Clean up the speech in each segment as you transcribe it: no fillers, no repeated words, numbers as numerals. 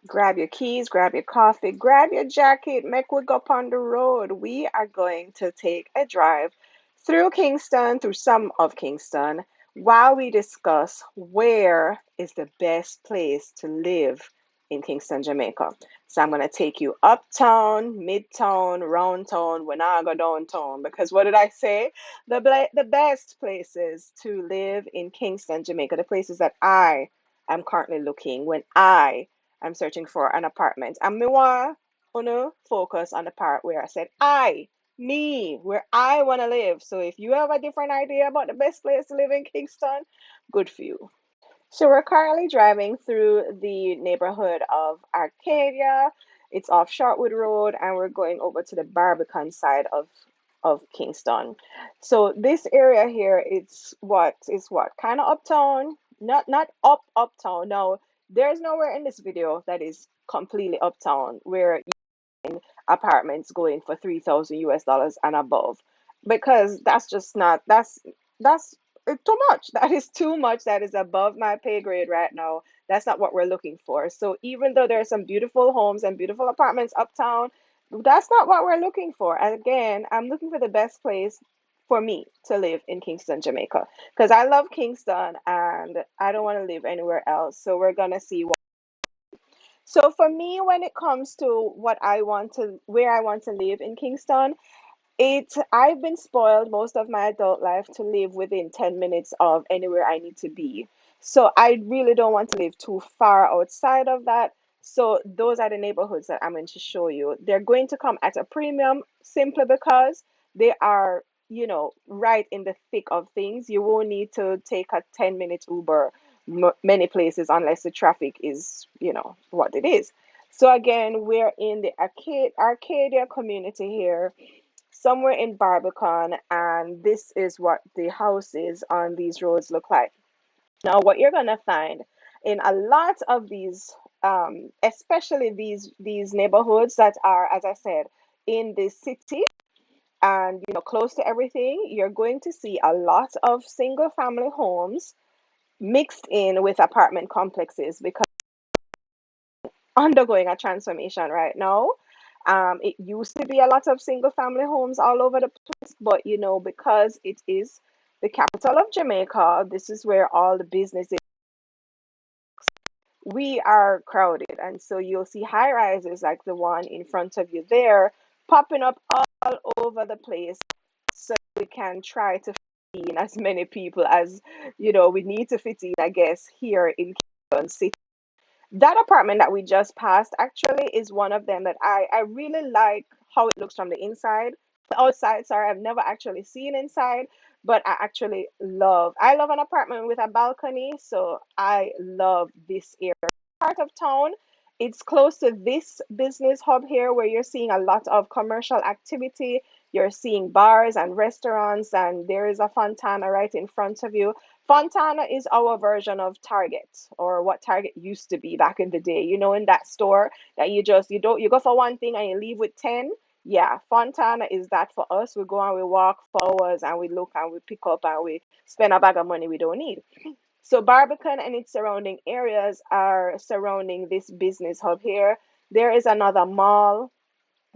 Grab your keys, grab your coffee, grab your jacket, make we go up on the road. We are going to take a drive through Kingston, through some of Kingston, while we discuss where is the best place to live in Kingston, Jamaica. So I'm going to take you uptown, midtown, round town, when I go downtown. Because what did I say? The best places to live in Kingston, Jamaica, the places that I am currently looking when I'm searching for an apartment. And me want to focus on the part where I said me, where I want to live. So if you have a different idea about the best place to live in Kingston, good for you. So we're currently driving through the neighborhood of Arcadia. It's off Shortwood Road, and we're going over to the Barbican side of Kingston. So this area here, it's what kind of uptown, not uptown. No, there's nowhere in this video that is completely uptown where apartments going for 3,000 US dollars and above, because that's just not that's too much. That is too much. That is above my pay grade right now. That's not what we're looking for. So even though there are some beautiful homes and beautiful apartments uptown, that's not what we're looking for. And again, I'm looking for the best place for me to live in Kingston, Jamaica, because I love Kingston and I don't want to live anywhere else. So we're gonna see. So for me, when it comes to where I want to live in Kingston, I've been spoiled most of my adult life to live within 10 minutes of anywhere I need to be. So I really don't want to live too far outside of that. So those are the neighborhoods that I'm going to show you. They're going to come at a premium simply because they are, right in the thick of things. You won't need to take a 10-minute Uber many places unless the traffic is, what it is. So again, we're in the Arcadia community here, somewhere in Barbican, and this is what the houses on these roads look like. Now, what you're gonna find in a lot of these, especially these neighborhoods that are, as I said, in the city and close to everything, you're going to see a lot of single family homes mixed in with apartment complexes because undergoing a transformation right now. It used to be a lot of single family homes all over the place, but because it is the capital of Jamaica, this is where all the businesses, we are crowded. And so you'll see high rises like the one in front of you there popping up all over the place. So we can try to fit in as many people as we need to fit in, I guess, here in Kingston City. That apartment that we just passed actually is one of them that I really like how it looks from the inside. The outside, sorry, I've never actually seen inside, but I love an apartment with a balcony, so I love this area. Part of town, it's close to this business hub here where you're seeing a lot of commercial activity. You're seeing bars and restaurants, and there is a fontana right in front of you. Fontana is our version of Target, or what Target used to be back in the day. In that store that you go for one thing and you leave with 10. Yeah, Fontana is that for us. We go and we walk for hours and we look and we pick up and we spend a bag of money we don't need. So Barbican and its surrounding areas are surrounding this business hub here. There is another mall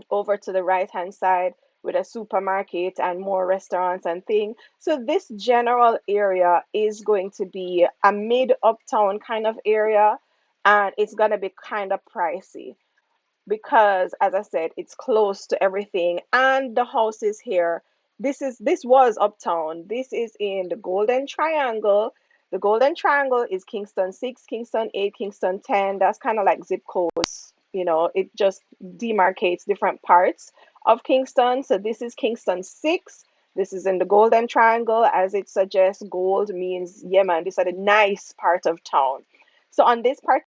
over to the right hand side with a supermarket and more restaurants and things. So this general area is going to be a mid uptown kind of area, and it's going to be kind of pricey because, as I said, it's close to everything and the houses here. This was uptown. This is in the Golden Triangle. The Golden Triangle is Kingston 6, Kingston 8, Kingston 10. That's kind of like zip codes. It just demarcates different parts of Kingston. So this is Kingston 6. This is in the Golden Triangle. As it suggests, gold means, yeah, man, this is a nice part of town. So on this part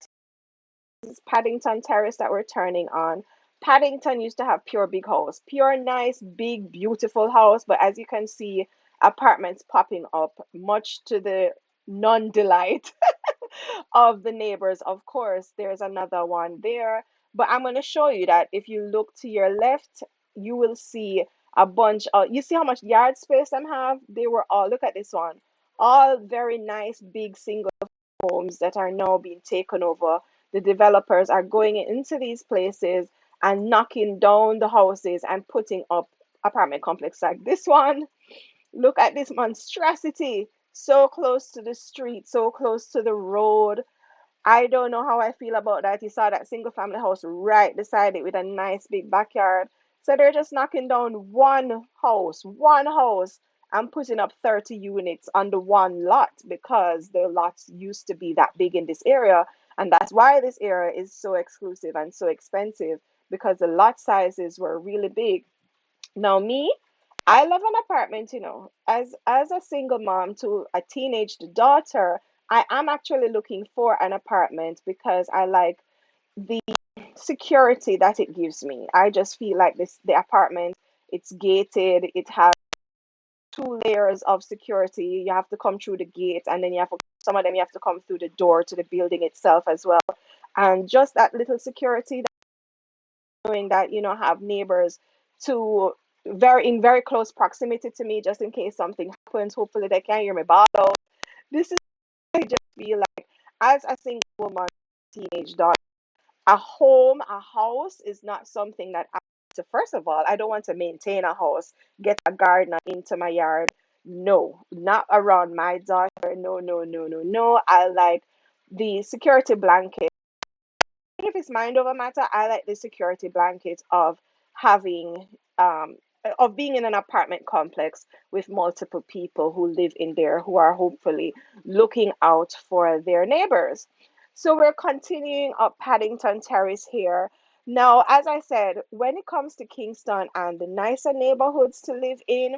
is Paddington Terrace that we're turning on. Paddington used to have pure big house, pure nice, big, beautiful house. But as you can see, apartments popping up, much to the non delight of the neighbors. Of course, there's another one there. But I'm going to show you that if you look to your left, you will see a bunch of, you see how much yard space them have? They were all, look at this one, all very nice, big single homes that are now being taken over. the developers are going into these places and knocking down the houses and putting up apartment complex like this one. Look at this monstrosity. So close to the street, so close to the road. I don't know how I feel about that. You saw that single family house right beside it with a nice big backyard. So they're just knocking down one house, and putting up 30 units on the one lot because the lots used to be that big in this area. And that's why this area is so exclusive and so expensive, because the lot sizes were really big. Now, me, I love an apartment, As a single mom to a teenage daughter, I am actually looking for an apartment because I like the security that it gives me. I just feel like the apartment, it's gated, it has two layers of security. You have to come through the gate, and then some of them you have to come through the door to the building itself as well. And just that little security, knowing that have neighbors to very close proximity to me, just in case something happens. Hopefully they can hear me bawl out. This is, I just feel like, as a single woman, teenage daughter, a house is not something that I to first of all, I don't want to maintain a house, get a gardener into my yard. No, not around my daughter. No, no, no, no, no. I like the security blanket. If it's mind over matter, I like the security blanket of having of being in an apartment complex with multiple people who live in there, who are hopefully looking out for their neighbors. So we're continuing up Paddington Terrace here. Now, as I said, when it comes to Kingston and the nicer neighborhoods to live in,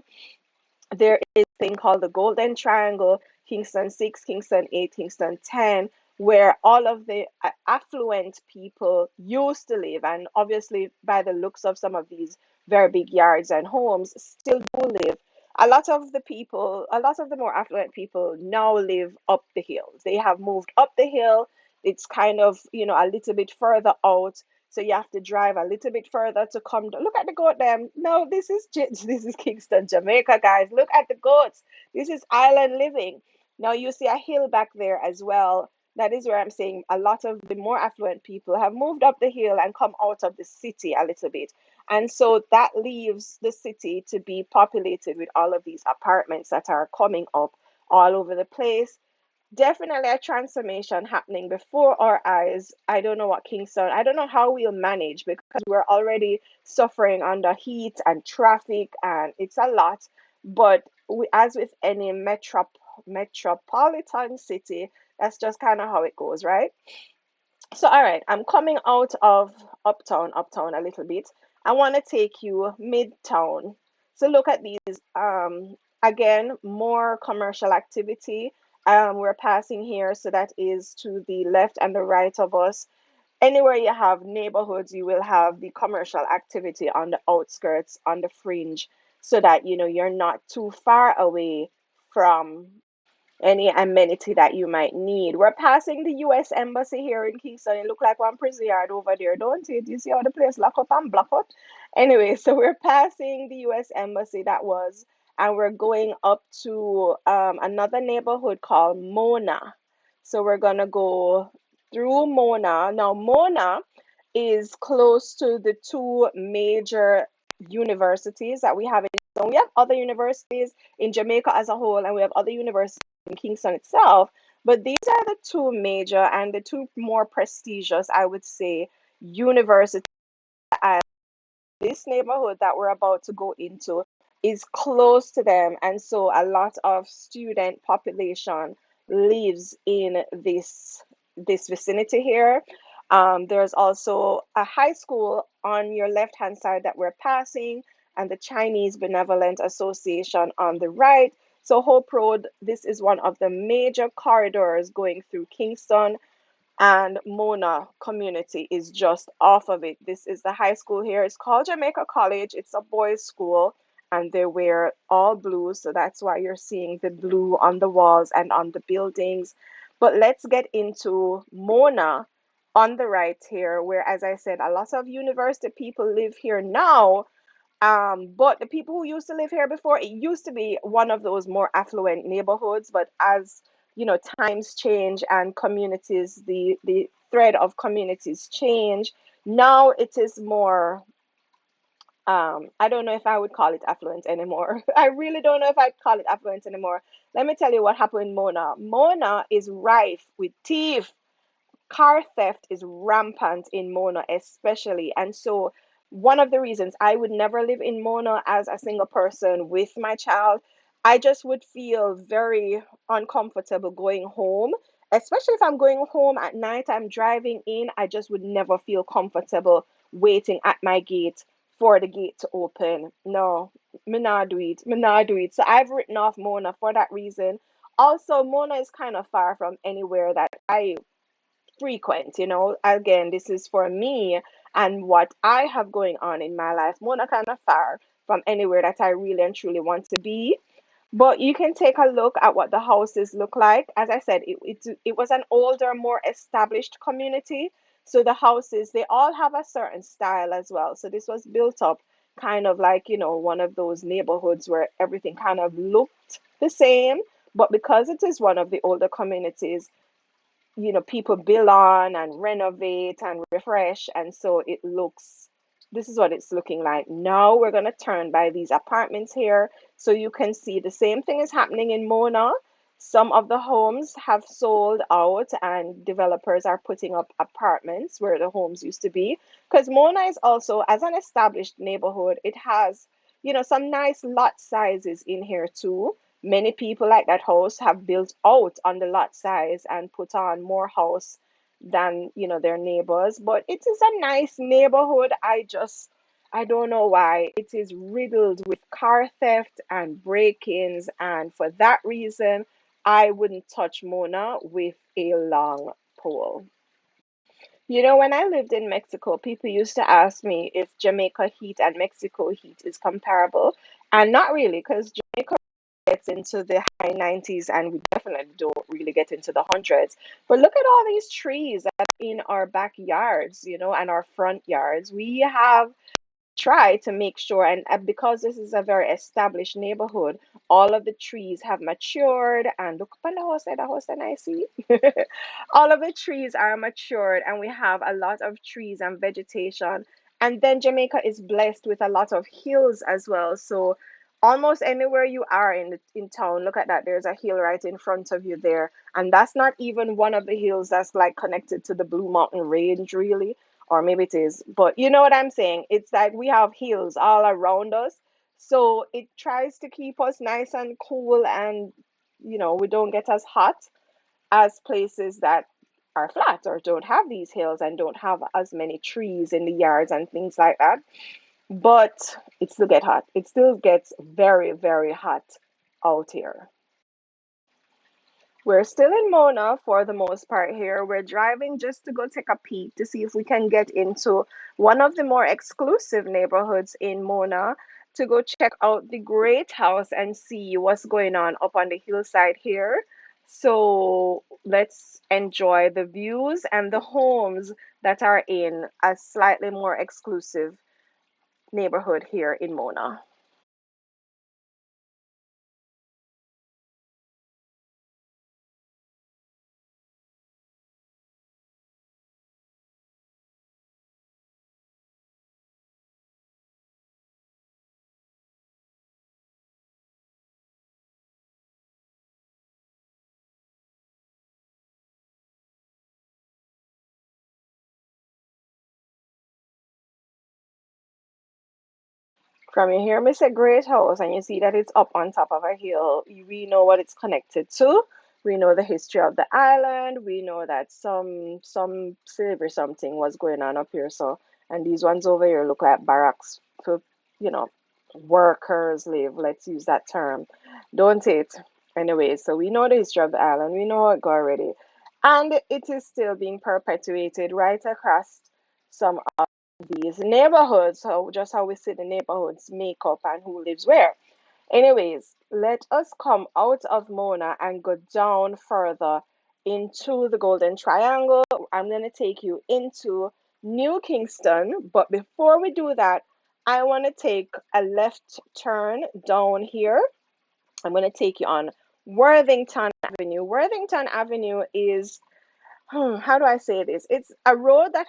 there is a thing called the Golden Triangle, Kingston 6, Kingston 8, Kingston 10, where all of the affluent people used to live. And obviously, by the looks of some of these very big yards and homes, still do live. A lot of the more affluent people now live up the hill. They have moved up the hill. It's kind of, a little bit further out. So you have to drive a little bit further to come. Look at the goat them. No, this is Kingston, Jamaica, guys. Look at the goats. This is island living. Now you see a hill back there as well. That is where I'm saying a lot of the more affluent people have moved up the hill and come out of the city a little bit. And so that leaves the city to be populated with all of these apartments that are coming up all over the place. Definitely a transformation happening before our eyes. I don't know what Kingston, I don't know how we'll manage, because we're already suffering under heat and traffic, and it's a lot. But as with any metropolitan city, that's just kind of how it goes, right? So, all right, I'm coming out of uptown a little bit. I want to take you midtown. So look at these. Again, more commercial activity. We're passing here, so that is to the left and the right of us. Anywhere you have neighborhoods, you will have the commercial activity on the outskirts, on the fringe, so that you're not too far away from any amenity that you might need. We're passing the U.S. Embassy here in Kingston. It look like one prison yard over there, don't it? You see how the place lock up and block up? Anyway, so we're passing the U.S. Embassy, and we're going up to another neighborhood called Mona. So we're gonna go through Mona. Now, Mona is close to the two major universities that we have in. So we have other universities in Jamaica as a whole, and we have other universities in Kingston itself. But these are the two major and the two more prestigious, I would say, universities. And this neighborhood that we're about to go into is close to them. And so a lot of student population lives in this vicinity here. There's also a high school on your left hand side that we're passing, and the Chinese Benevolent Association on the right. So Hope Road, this is one of the major corridors going through Kingston, and Mona community is just off of it. This is the high school here. It's called Jamaica College. It's a boys' school, and they wear all blue, so that's why you're seeing the blue on the walls and on the buildings. But let's get into Mona on the right here, where, as I said, a lot of university people live here now, but the people who used to live here before, it used to be one of those more affluent neighborhoods. But as times change and communities, the thread of communities change. Now it is more, I don't know if I would call it affluent anymore. I really don't know if I'd call it affluent anymore. Let me tell you what happened in Mona. Mona is rife with thieves. Car theft is rampant in Mona, especially. And so, one of the reasons I would never live in Mona as a single person with my child, I just would feel very uncomfortable going home, especially if I'm going home at night, I'm driving in, I just would never feel comfortable waiting at my gate for the gate to open. No, me not do it. Me not do it. So, I've written off Mona for that reason. Also, Mona is kind of far from anywhere that I frequent. Again, this is for me and what I have going on in my life. Mona kind of far from anywhere that I really and truly want to be. But you can take a look at what the houses look like. As I said, it was an older, more established community. So the houses, they all have a certain style as well. So this was built up kind of like, one of those neighborhoods where everything kind of looked the same. But because it is one of the older communities, people build on and renovate and refresh. And so this is what it's looking like. Now we're going to turn by these apartments here. So you can see the same thing is happening in Mona. Some of the homes have sold out and developers are putting up apartments where the homes used to be. Because Mona is also, as an established neighborhood, it has, some nice lot sizes in here too. Many people like that house have built out on the lot size and put on more house than their neighbors. But it is a nice neighborhood. I don't know why it is riddled with car theft and break-ins, and for that reason I wouldn't touch Mona with a long pole. When I lived in Mexico, people used to ask me if Jamaica heat and Mexico heat is comparable, and not really, because Jamaica gets into the high 90s and we definitely don't really get into the hundreds. But look at all these trees that are in our backyards, and our front yards. We have try to make sure, and because this is a very established neighborhood, all of the trees have matured. And look upon the house and I see all of the trees are matured, and we have a lot of trees and vegetation. And then Jamaica is blessed with a lot of hills as well. So almost anywhere you are in town, look at that, there's a hill right in front of you there, and that's not even one of the hills that's like connected to the Blue Mountain Range, really, or maybe it is, but you know what I'm saying. It's like we have hills all around us, so it tries to keep us nice and cool, and we don't get as hot as places that are flat or don't have these hills and don't have as many trees in the yards and things like that. But it still get hot. It still gets very, very hot out here. We're still in Mona for the most part here. We're driving just to go take a peek to see if we can get into one of the more exclusive neighborhoods in Mona to go check out the Great House and see what's going on up on the hillside here. So let's enjoy the views and the homes that are in a slightly more exclusive neighborhood here in Mona. From you hear me say Great House and you see that it's up on top of a hill, we know what it's connected to. We know the history of the island. We know that some slavery something was going on up here. So, and these ones over here look like barracks for, you know, workers live. Let's use that term, don't it? Anyway, so we know the history of the island. We know it go already, and it is still being perpetuated right across some these neighborhoods, so just how we see the neighborhoods make up and who lives where. Anyways, let us come out of Mona and go down further into the Golden Triangle. I'm going to take you into New Kingston, but before we do that, I want to take a left turn down here. I'm going to take you on Worthington Avenue. Worthington Avenue is how do I say this? It's a road that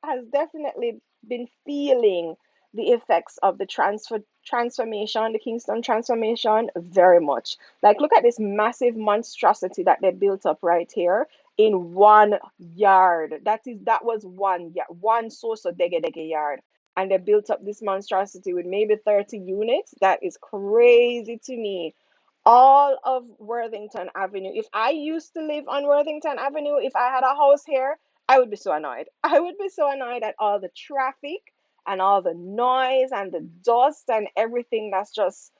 has definitely been feeling the effects of the transformation, the Kingston transformation, very much. Like, look at this massive monstrosity that they built up right here in 1 yard. That was 1 yard, one so dege dege yard, and they built up this monstrosity with maybe 30 units. That is crazy to me. All of Worthington Avenue. If I used to live on Worthington Avenue, if I had a house here, I would be so annoyed. I would be so annoyed at all the traffic and all the noise and the dust and everything that's just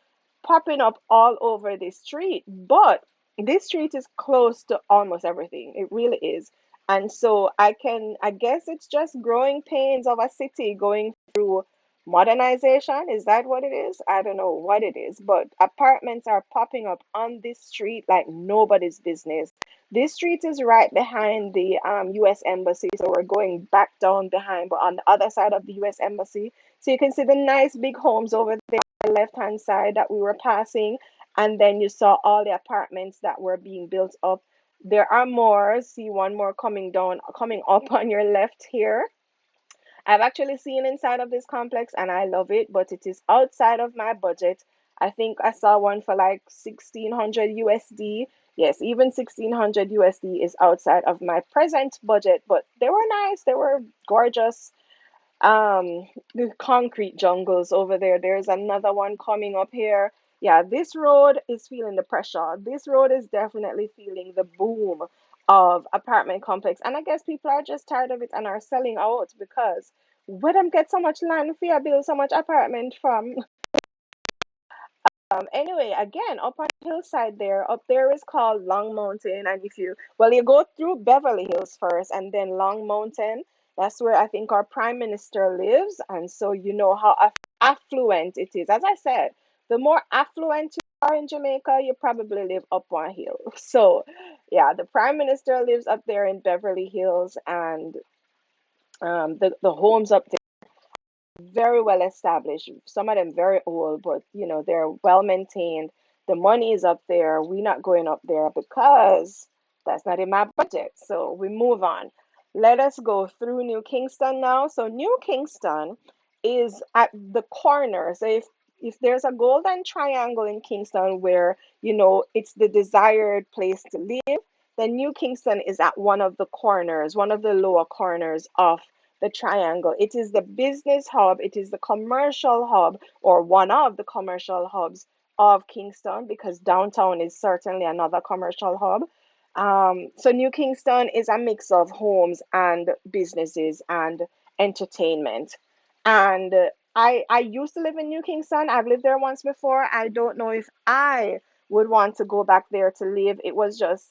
popping up all over this street. But this street is close to almost everything. It really is. And so I guess it's just growing pains of a city going through modernization. Is that what it is? I don't know what it is, but apartments are popping up on this street like nobody's business. This street is right behind the US Embassy, so we're going back down behind, but on the other side of the US Embassy. So you can see the nice big homes over there on the left hand side that we were passing, and then you saw all the apartments that were being built up. There are more. See one more coming down, coming up on your left here. I've actually seen inside of this complex and I love it, but it is outside of my budget. I think I saw one for like 1600 USD. Yes, even 1600 USD is outside of my present budget, but they were nice, they were gorgeous. The concrete jungles over there. There's another one coming up here. Yeah, this road is feeling the pressure. This road is definitely feeling the boom of apartment complex. And I guess people are just tired of it and are selling out because where them get so much land for you build so much apartment from. Anyway, again, up on the hillside there, up there is called Long Mountain. And if you, well, you go through Beverly Hills first and then Long Mountain. That's where I think our prime minister lives. And so you know how affluent it is. As I said, the more affluent you are in Jamaica, you probably live up one hill. So, yeah, the prime minister lives up there in Beverly Hills, and the homes up very well established. Some of them very old, but they're well maintained. The money is up there. We're not going up there because that's not in my budget. So we move on. Let us go through New Kingston now. So New Kingston is at the corner. So if there's a golden triangle in Kingston where it's the desired place to live, then New Kingston is at one of the corners, one of the lower corners of the triangle. It is the business hub, it is the commercial hub, or one of the commercial hubs of Kingston, because downtown is certainly another commercial hub. So New Kingston is a mix of homes and businesses and entertainment. And I used to live in New Kingston. I've lived there once before. I don't know if I would want to go back there to live. It was just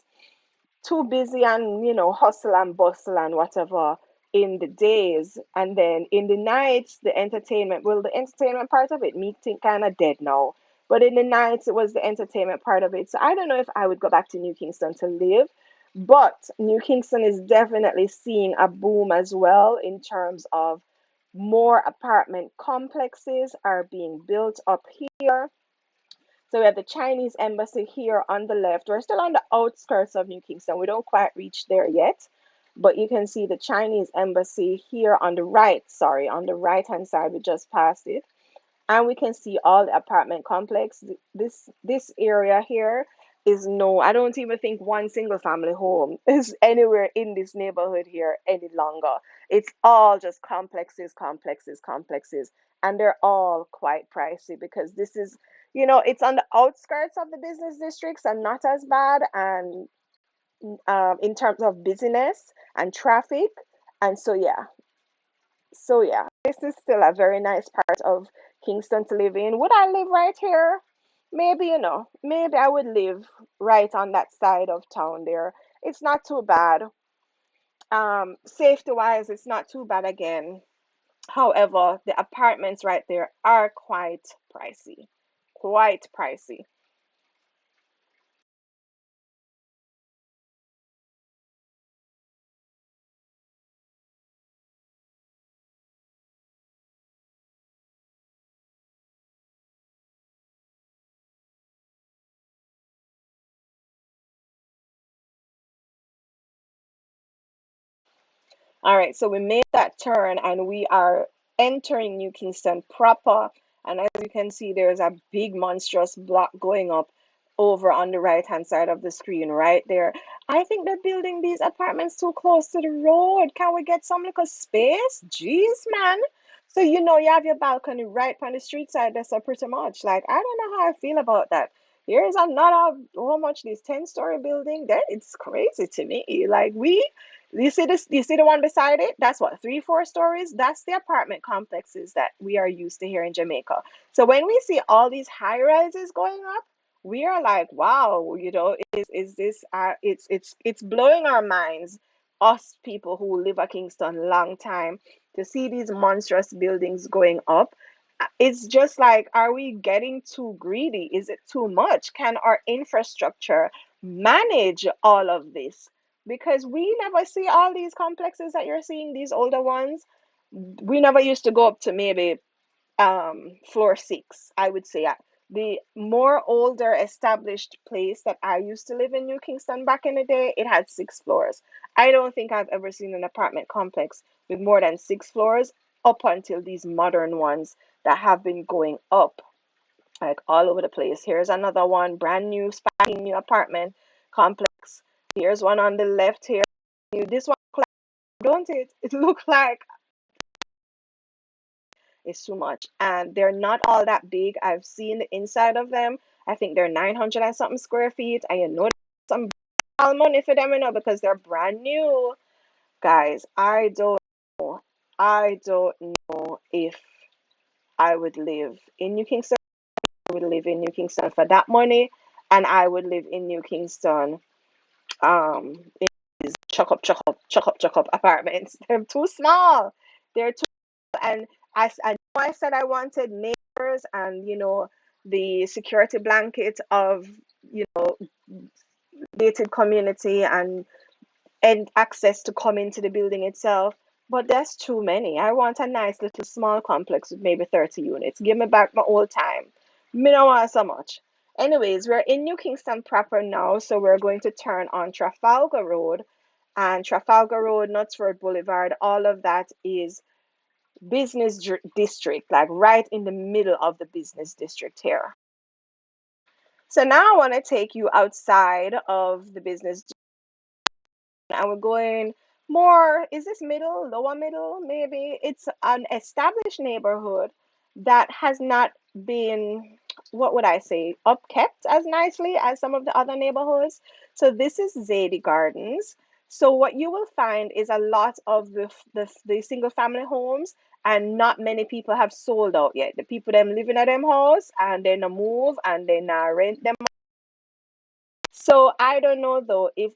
too busy and hustle and bustle and whatever in the days, and then in the nights the entertainment, well, the entertainment part of it me think kind of dead now, but in the nights it was the entertainment part of it. So I don't know if I would go back to New Kingston to live, but New Kingston is definitely seeing a boom as well in terms of more apartment complexes are being built up here. So we have the Chinese embassy here on the left. We're still on the outskirts of New Kingston. We don't quite reach there yet, but you can see the Chinese embassy here on the right. Sorry, on the right hand side. We just passed it, and we can see all the apartment complex. This area here is no, I don't even think one single family home is anywhere in this neighborhood here any longer. It's all just complexes, complexes, complexes, and they're all quite pricey because this is, it's on the outskirts of the business districts and not as bad, and in terms of busyness and traffic. And so yeah, this is still a very nice part of Kingston to live in. Would I live right here? Maybe, maybe I would live right on that side of town there. It's not too bad. Safety wise, it's not too bad again. However, the apartments right there are quite pricey. Quite pricey. All right, so we made that turn and we are entering New Kingston proper. And as you can see, there's a big monstrous block going up over on the right hand side of the screen right there. I think they're building these apartments too close to the road. Can we get some little space? Jeez, man. So you have your balcony right on the street side. That's so pretty much. Like, I don't know how I feel about that. Here's another, how much, this 10-story building? That it's crazy to me. Like, you see this? You see the one beside it? That's what, three, 4 stories? That's the apartment complexes that we are used to here in Jamaica. So when we see all these high rises going up, we are like, wow, is this? It's blowing our minds, us people who live at Kingston long time, to see these monstrous buildings going up. It's just like, are we getting too greedy? Is it too much? Can our infrastructure manage all of this? Because we never see all these complexes that you're seeing, these older ones. We never used to go up to maybe floor 6, I would say. The more older established place that I used to live in, New Kingston, back in the day, it had 6 floors. I don't think I've ever seen an apartment complex with more than 6 floors up until these modern ones that have been going up like all over the place. Here's another one, brand new, spanking new apartment complex. Here's one on the left here. This one, don't it? It looks like it's too much. And they're not all that big. I've seen the inside of them. I think they're 900 and something square feet. And some money for them, because they're brand new. Guys, I don't know. I don't know if I would live in New Kingston. I would live in New Kingston for that money. And I would live in New Kingston in these chuck up apartments. They're too small. They're too, and I know I said I wanted neighbors and the security blanket of gated community and access to come into the building itself. But that's too many. I want a nice little small complex with maybe 30 units. Give me back my old time. Me don't want so much. Anyways, we're in New Kingston proper now, so we're going to turn on Trafalgar Road. And Trafalgar Road, Knutsford Boulevard, all of that is district, like right in the middle of the business district here. So now I want to take you outside of the business and we're going more, is this middle, lower middle, maybe? It's an established neighborhood that has not been, what would I say, upkept as nicely as some of the other neighborhoods. So this is Zadie Gardens. So what you will find is a lot of the single family homes, and not many people have sold out yet. The people them living at them house and then move and then rent them. So I don't know though if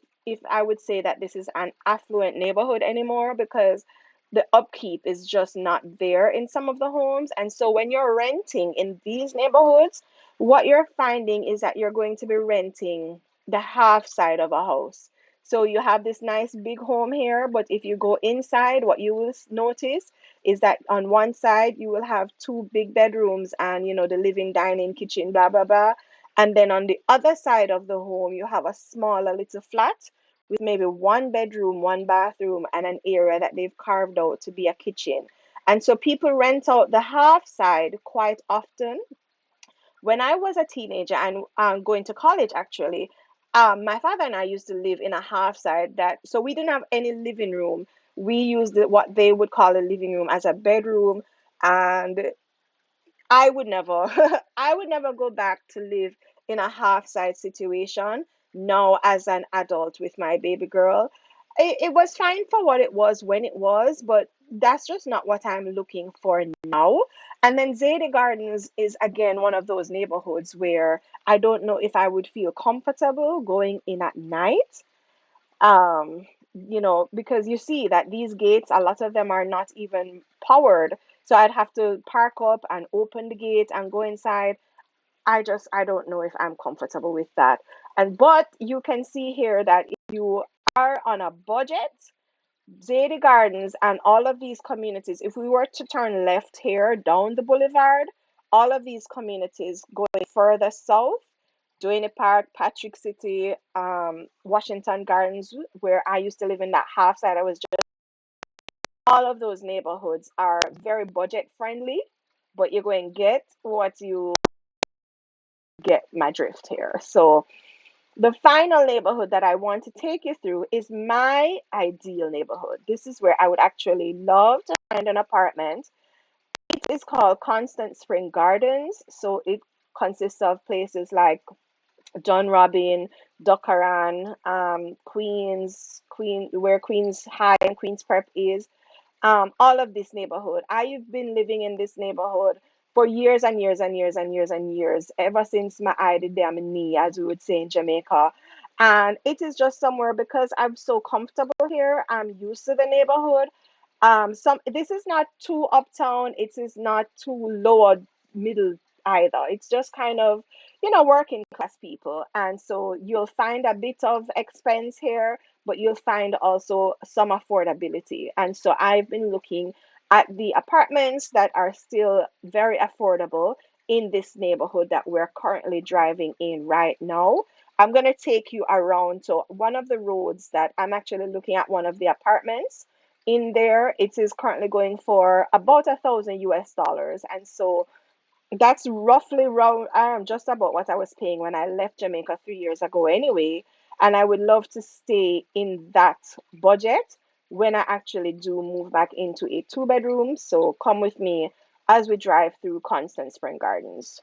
I would say that this is an affluent neighborhood anymore, because the upkeep is just not there in some of the homes. And so when you're renting in these neighborhoods, what you're finding is that you're going to be renting the half side of a house. So you have this nice big home here, but if you go inside, what you will notice is that on one side you will have two big bedrooms and the living, dining, kitchen, blah blah blah. And then on the other side of the home, you have a smaller little flat with maybe one bedroom, one bathroom, and an area that they've carved out to be a kitchen. And so people rent out the half side quite often. When I was a teenager and going to college, actually, my father and I used to live in a half side so we didn't have any living room. We used what they would call a living room as a bedroom, and I would never, I would never go back to live in a half side situation now as an adult with my baby girl. It was fine for what it was when it was, but that's just not what I'm looking for now. And then Zadie Gardens is again one of those neighborhoods where I don't know if I would feel comfortable going in at night. Because you see that these gates, a lot of them are not even powered. So I'd have to park up and open the gate and go inside. I don't know if I'm comfortable with that. But you can see here that if you are on a budget, Zadie Gardens and all of these communities, if we were to turn left here down the boulevard, all of these communities going further south, Duane Park, Patrick City, Washington Gardens, where I used to live in that half side I was just All of those neighborhoods are very budget friendly, but you're going to get what you get my drift here. So the final neighborhood that I want to take you through is my ideal neighborhood. This is where I would actually love to find an apartment. It is called Constant Spring Gardens. So it consists of places like John Robin, Dockeran, where Queens High and Queens Prep is, all of this neighborhood. I've been living in this neighborhood for years and years and years and years and years, ever since my eye did damn knee, as we would say in Jamaica. And it is just somewhere because I'm so comfortable here. I'm used to the neighborhood. Some This is not too uptown. It is not too lower middle either. It's just kind of, working class people. And so you'll find a bit of expense here, but you'll find also some affordability. And so I've been looking at the apartments that are still very affordable in this neighborhood that we're currently driving in right now. I'm going to take you around to one of the roads that I'm actually looking at one of the apartments in there. It is currently going for about 1,000 US dollars. And so that's roughly around just about what I was paying when I left Jamaica 3 years ago anyway. And I would love to stay in that budget when I actually do move back into a two-bedroom. So come with me as we drive through Constant Spring Gardens.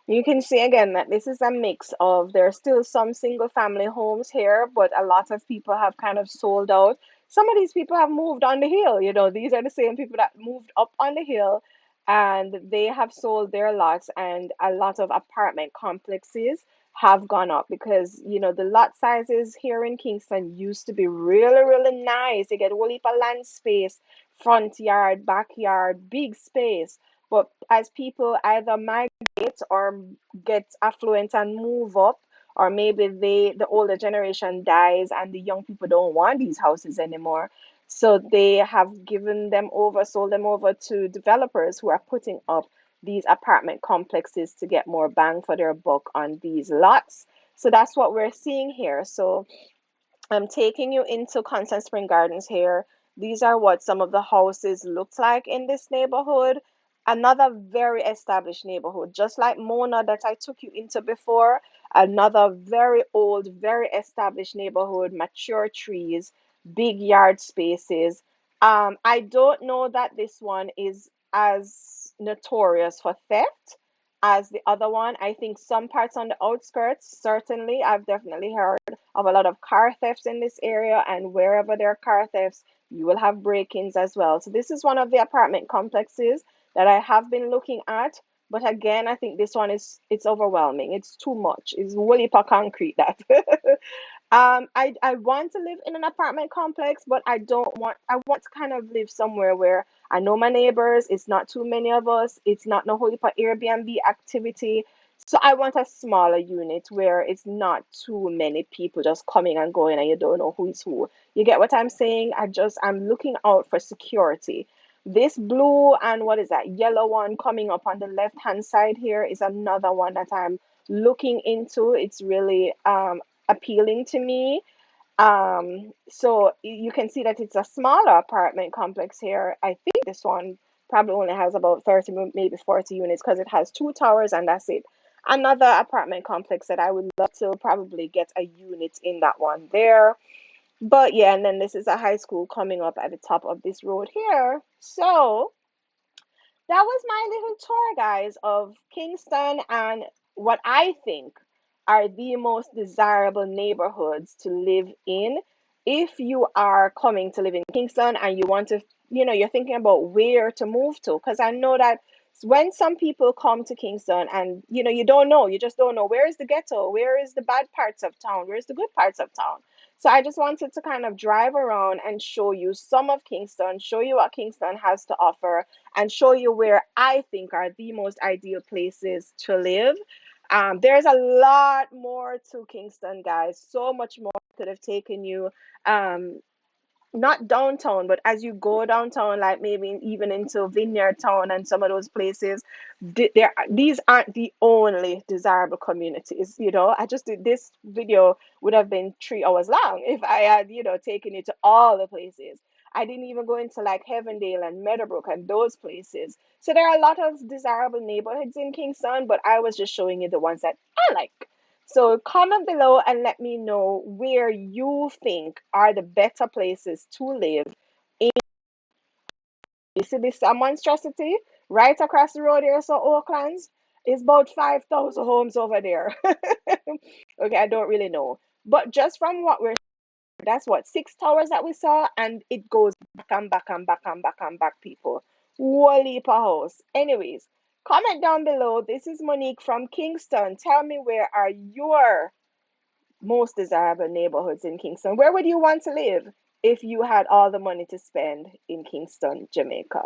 You can see again that this is a mix of there are still some single family homes here, but a lot of people have kind of sold out. Some of these people have moved on the hill. These are the same people that moved up on the hill and they have sold their lots, and a lot of apartment complexes have gone up because, the lot sizes here in Kingston used to be really, really nice. You get a whole heap of land space, front yard, backyard, big space. But as people either migrate or get affluent and move up, or maybe the older generation dies and the young people don't want these houses anymore. So they have given them over, sold them over to developers who are putting up these apartment complexes to get more bang for their buck on these lots. So that's what we're seeing here. So I'm taking you into Constant Spring Gardens here. These are what some of the houses look like in this neighborhood. Another very established neighborhood, just like Mona that I took you into before. Another very old, very established neighborhood, mature trees, big yard spaces. I don't know that this one is as notorious for theft as the other one. I think some parts on the outskirts, certainly, I've definitely heard of a lot of car thefts in this area, and wherever there are car thefts, you will have break-ins as well. So this is one of the apartment complexes that I have been looking at. But again, I think this one it's overwhelming. It's too much. It's woolly for concrete that. I want to live in an apartment complex, but I want to kind of live somewhere where I know my neighbors, it's not too many of us, it's not no whole heap of Airbnb activity. So I want a smaller unit where it's not too many people just coming and going and you don't know who is who. You get what I'm saying? I'm looking out for security. This blue and what is that yellow one coming up on the left hand side here is another one that I'm looking into. It's really appealing to me. So you can see that it's a smaller apartment complex here. I think this one probably only has about 30, maybe 40 units because it has two towers and that's it. Another apartment complex that I would love to probably get a unit in that one there. But yeah, and then this is a high school coming up at the top of this road here. So that was my little tour, guys, of Kingston and what I think are the most desirable neighborhoods to live in if you are coming to live in Kingston and you want to, you're thinking about where to move to. Because I know that when some people come to Kingston and, you don't know, you just don't know where is the ghetto, where is the bad parts of town, where's the good parts of town. So I just wanted to kind of drive around and show you some of Kingston, show you what Kingston has to offer, and show you where I think are the most ideal places to live. There's a lot more to Kingston, guys. So much more could have taken you. Um, not downtown, but as you go downtown, like maybe even into Vineyard Town and some of those places, these aren't the only desirable communities. I just did this video would have been 3 hours long if I had, taken it to all the places. I didn't even go into like Heavendale and Meadowbrook and those places. So there are a lot of desirable neighborhoods in Kingston, but I was just showing you the ones that I like. So comment below and let me know where you think are the better places to live. You see this a monstrosity right across the road here, so Oaklands is about 5,000 homes over there. Okay, I don't really know. But just from what we're that's what 6 towers that we saw, and it goes back and back and back and back and back, people. Whole heap of house. Anyways, comment down below. This is Monique from Kingston. Tell me, where are your most desirable neighborhoods in Kingston? Where would you want to live if you had all the money to spend in Kingston, Jamaica?